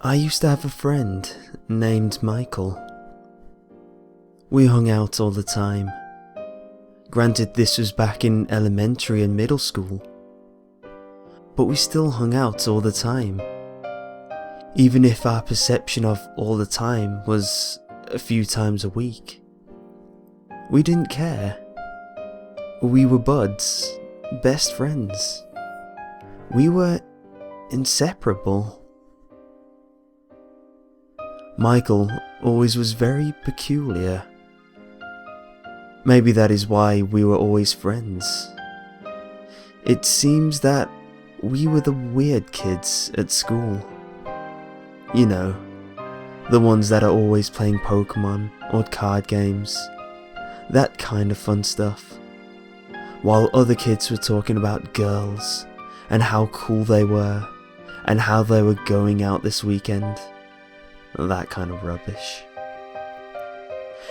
I used to have a friend named Michael. We hung out all the time. Granted, this was back in elementary and middle school, but we still hung out all the time. Even if our perception of all the time was a few times a week. We didn't care. We were buds, best friends. We were inseparable. Michael always was very peculiar. Maybe that is why we were always friends. It seems that we were the weird kids at school. You know, the ones that are always playing Pokemon or card games, that kind of fun stuff. While other kids were talking about girls and how cool they were and how they were going out this weekend. That kind of rubbish.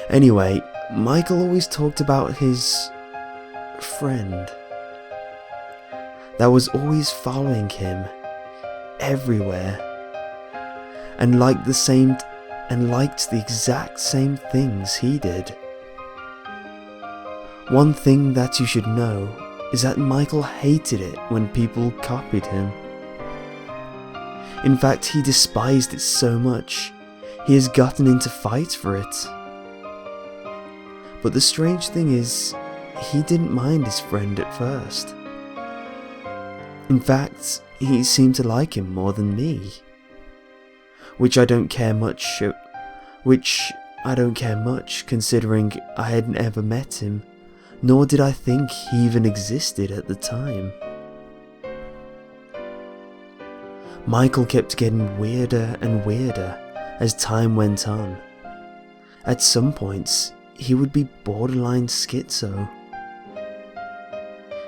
Anyway, Michael always talked about his friend that was always following him everywhere and liked the exact same things he did. One thing that you should know is that Michael hated it when people copied him. In fact, he despised it so much, he has gotten into fights for it. But the strange thing is, he didn't mind his friend at first. In fact, he seemed to like him more than me. Which I don't care much considering I hadn't ever met him, nor did I think he even existed at the time. Michael kept getting weirder and weirder as time went on. At some points, he would be borderline schizo.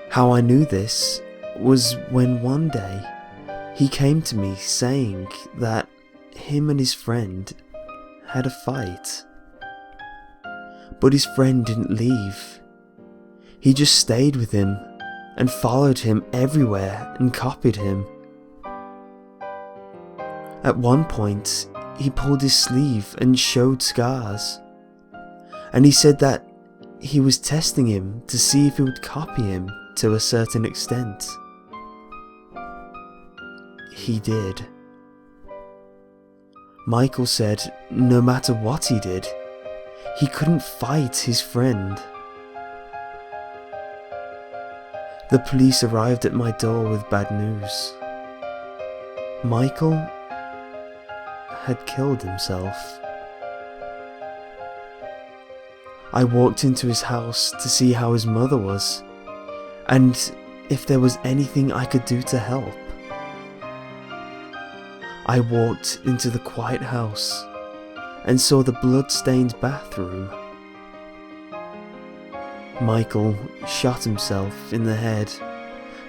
How I knew this was when one day he came to me saying that him and his friend had a fight. But his friend didn't leave. He just stayed with him and followed him everywhere and copied him. At one point, he pulled his sleeve and showed scars. And he said that he was testing him to see if he would copy him to a certain extent. He did. Michael said no matter what he did, he couldn't fight his friend. The police arrived at my door with bad news. Michael had killed himself. I walked into his house to see how his mother was, and if there was anything I could do to help. I walked into the quiet house and saw the blood-stained bathroom. Michael shot himself in the head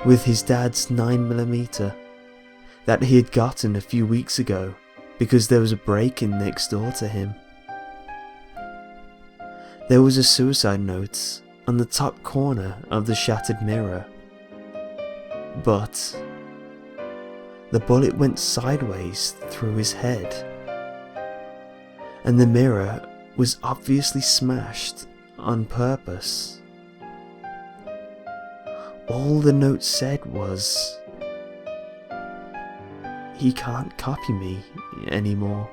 with his dad's 9mm that he had gotten a few weeks ago because there was a break-in next door to him. There was a suicide note on the top corner of the shattered mirror, but the bullet went sideways through his head, and the mirror was obviously smashed on purpose. All the note said was, "He can't copy me anymore."